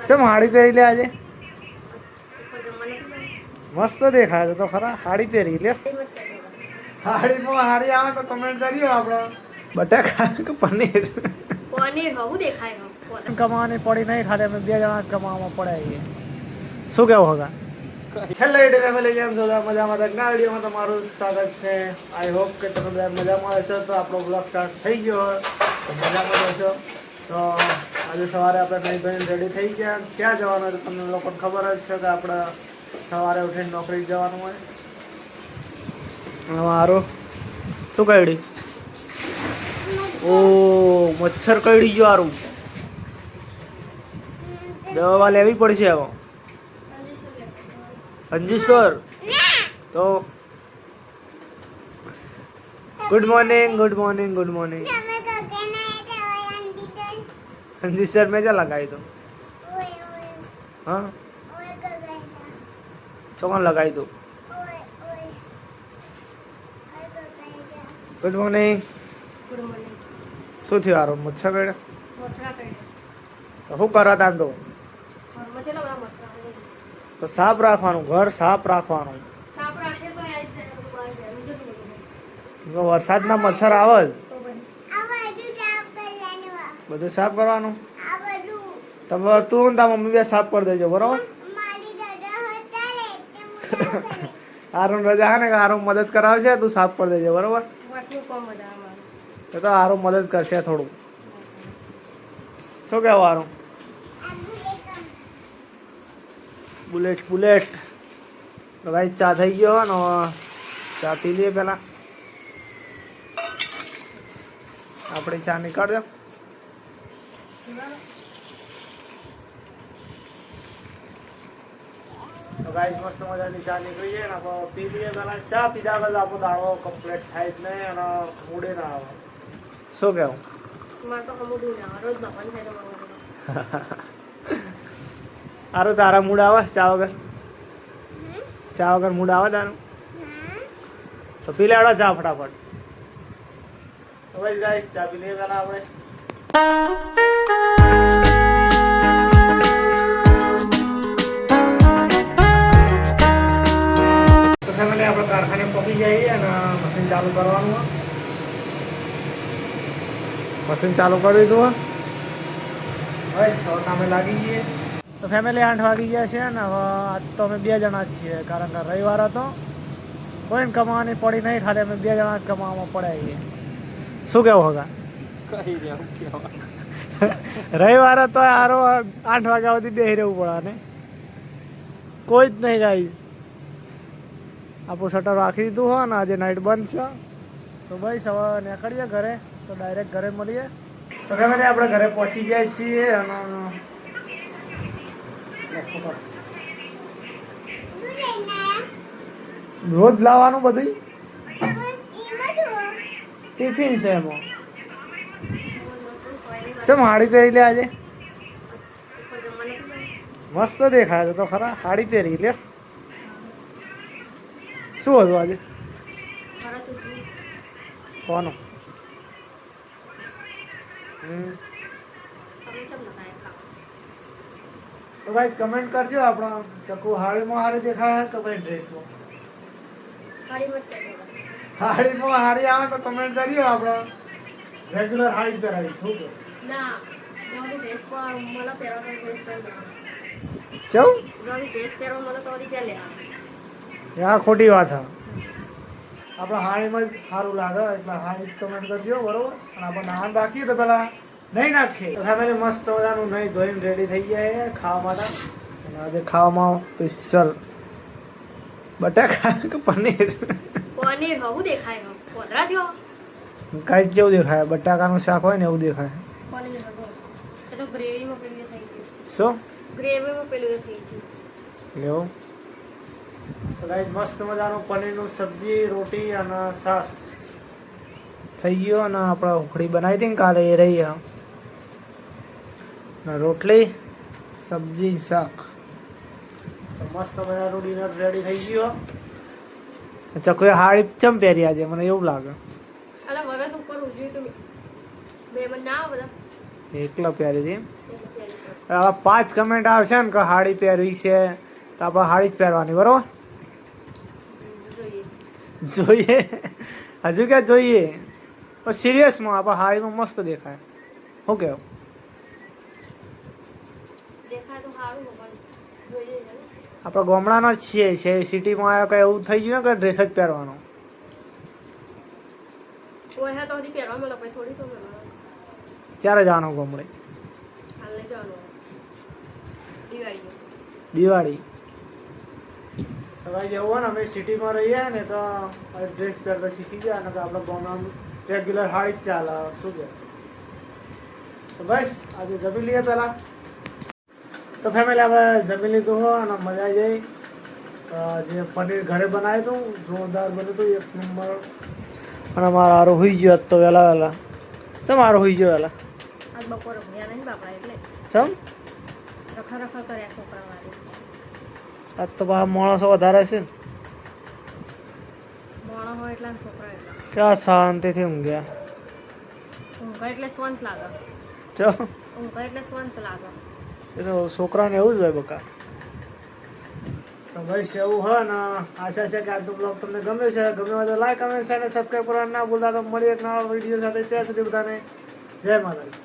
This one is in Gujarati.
ચમ હાડી પહેરી લે આજે મસ્ત દેખાય છે તો ખરા સાડી પહેરી લે હાડીમાં હાડી આવે તો કમેન્ટ કર્યો આપણો બટાકા કે પનીર પનીર હવું દેખાય કમાવાની પડી નહીં ખાલી અમે બે જણા જ કમાવામાં પડાવીએ શું કેવું હોગા હેલો યુટ્યુબ ફેમિલી કેમ છો મજામાં ના વિડીયોમાં તમારું સ્વાગત છે આઈ હોપ કે તમે બધા મજામાં હશો તો આપણો બ્લોગ સ્ટાર્ટ થઈ ગયો તો મજામાં હશો તો આજે સવારે આપણે નહીં બહેન રેડી થઈ ગયા ક્યાં જવાનું હોય તો તમને લોકોને ખબર જ છે કે આપણે સવારે ઉઠીને નોકરી જવાનું હોય મારું શું કઈડી ઓ મચ્છર કઈડી ગયો સારું દવા લેવી પડશે હવે અંજીસર તો good morning good morning good morning अंजीसर में क्या लगाई तो हाँ चौकन लगाई तो गुड मॉर्निंग શું થયું આરો મચ્છર કડે શું કરા તા તો સાફ રાખવાનું ઘર સાફ રાખવાનું વરસાદના મચ્છર આવે જ બધું સાફ કરવાનું તમે તું ને તારા મમ્મી બે સાફ કરી દેજો બરોબર આરું રજા ને આરું મદદ કરાવશે તું સાફ કરી દેજો બરોબર તો આરું મદદ કરશે થોડું શું કહેવું આરું બુલેટ બુલેટ તો ભાઈ ચા થઈ ગયો ને ચા પી લઈએ પેલા આપણે ચા નીકાળ દો તો ભાઈ મસ્ત મજાની ચા નીકળી જાય ને આપણે પી લઈએ પેલા ચા પીધા વગર આપણો દાડો કમ્પ્લીટ થાય જ નહીં અને મૂડે ના આવે શું કેવું સારું તારા મૂડ આવે ચા વગર મૂડ આવે તારું તો પી લેવડો ચા ફટાફટ તો ભાઈ ગાઈસ ચા પી લઈએ પેલા આપણે તો ફેમિલી આપણે કારખાને પહોંચી જઈએ અને મશીન ચાલુ કરવાનું મશીન ચાલુ કરી દીધું બસ હવે કામે લાગી જઈએ તો ફેમિલી 8 વાગી ગયા છે ને હવે આજ તો અમે બે જણા જ છીએ કારણ કે રવિવાર હતો કોઈને કમાવાની પડી નહીં ખાલી અમે બે જણા જ કમાવામાં પડાવીએ શું કેવું હોગા રવિવાર હતો આરો 8 વાગ્યા સુધી બેસી રહેવું પડે ને કોઈ જ નહીં ગાઈસ આપણું શટર રાખી દીધું હોય ને આજે નાઇટ બંધ છે તો બસ હવે નીકળીએ ઘરે તો ડાયરેક્ટ ઘરે મળીએ તો ફેમિલી આપણે ઘરે પહોંચી ગયા છીએ અને રોજ લાવવાનું બધું ટિફિન છે એમાં ચમ સાડી પહેરી લે આજે મસ્ત દેખાય છે તો ખરા સાડી પહેરી લે શું હતું આજે કોનું તો ભાઈ કમેન્ટ કરજો આપણા ચકુ હાડીમાં હારી દેખાય તો ભાઈ ડ્રેસમાં હાડીમાં હારી આવે તો કમેન્ટ કરજો આપણે રેગ્યુલર હાડી જ પહેરાવીશ શું કે આ ખોટી વાત છે આપણે હાડીમાં જ સારું લાગે એટલે હાડી જ કમેન્ટ કરજો બરોબર અને આપણે નાન રાખીએ તો પેલા નહીં નાખીએ તો ફેમિલી મસ્ત મજાનું નહીં ધોઈને રેડી થઈ ગયા ખાવા માટે અને આજે ખાવામાં સ્પેશિયલ બટાકા કે પનીર પનીર હવું દેખાય કોદરા થયો કઈ જેવું દેખાય બટાકાનું શાક હોય ને એવું દેખાય પનીર હવો એટલે ગ્રેવીમાં પેલું થઈ ગયું શું ગ્રેવીમાં પેલું થઈ ગયું લેવું તો ગાઈસ મસ્ત મજાનું પનીરનું સબ્જી રોટી અને છાસ થઈ ગયો અને આપણે ઉખડી બનાવી હતી ને કાલે એ રહી ને રોટલી સબ્જી શાક તો મસ્ત મજાનું ડિનર રેડી થઈ ગયો ચકુએ હાડી ચમ પહેરી આજે મને એવું લાગે અલા વરદ ઉપર ઉજ્યું તો બે મન ના બધા એકલા પહેરી હતી હવે 5 કમેન્ટ આવશે ને કે સાડી પહેરવી છે તો આપણે સાડી જ પહેરવાની બરોબર. જોઈએ. જોઈએ હજુ ક્યાં જોઈએ પણ સિરિયસમાં આપણે સાડીમાં મસ્ત દેખાય. શું કહેવું? દેખાય તો સારું ને પણ જોઈએ છે ને. આપણે ગામડાના જ છીએ સિટીમાં આવ્યા કંઈ એવું થઈ ગયું ને કે ડ્રેસ જ પહેરવાનો. ઓહે તો હજી પહેરવા મળે પછી થોડી તો મળે. ક્યારે જવાનું ગામડે? હાલ લઈ જવાનું દિવાળી. દિવાળી તો ભાઈ જેવું હોય ને અમે સિટીમાં રહીએ ને તો ડ્રેસ પહેરતા શીખી ગયા ને તો આપણે ગામડામાં રેગ્યુલર સાડી જ ચાલે. શું કે તો બસ આજે જમી લઈએ પહેલાં. તો ફેમિલી આપણે જમી લીધું હોય અને મજા આવી જાય. તો જે પનીર ઘરે બનાવ્યું હતું જોરદાર બન્યું હતું, એક નંબર. અને મારો હારો હોઈ ગયો તો વહેલા ચમ હારો હોઈ ગયો વહેલા આજ બપોરે ભણ્યા નહીં બાપડા એટલે ચમ રખા કર્યા છોકરા વાળી. આજ તો પાછા માણસો વધારે છે ને મોણો હોય એટલા ને છોકરા એટલા. ક્યાં શાંતિથી ઊંઘ્યા. ઊંઘા એટલે સ્વંત લાગે. ચમ ઊંઘા એટલે સ્વંત લાગે. એ તો છોકરાને એવું જ હોય બકા. તો ભાઈ એવું હોય ને આશા છે કે આજનો બ્લોગ તમને ગમે છે. ગમે હોય તો લાઈક કમેન્ટ અને સબસ્ક્રાઈબ કરવાનું ના ભૂલતા. તો મળીએ એક નવા વિડીયો સાથે. ત્યાં સુધી બધાને જય માતાજી.